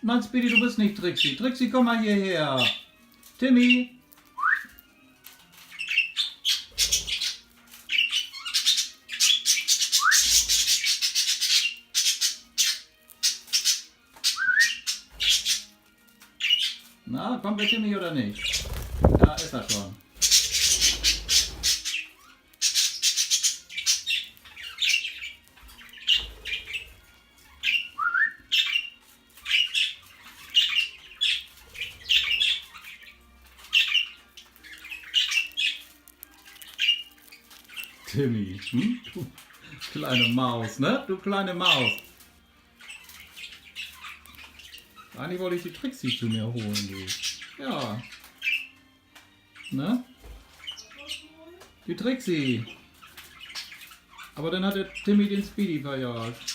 Nein, Speedy, du bist nicht Trixie. Trixie, komm mal hierher. Timmy. Na, kommt der Timmy oder nicht? Da ist er schon. Timmy, Du kleine Maus, ne? Du kleine Maus. Eigentlich wollte ich die Trixie zu mir holen, du. Ja. Ne? Die Trixie. Aber dann hat der Timmy den Speedy verjagt.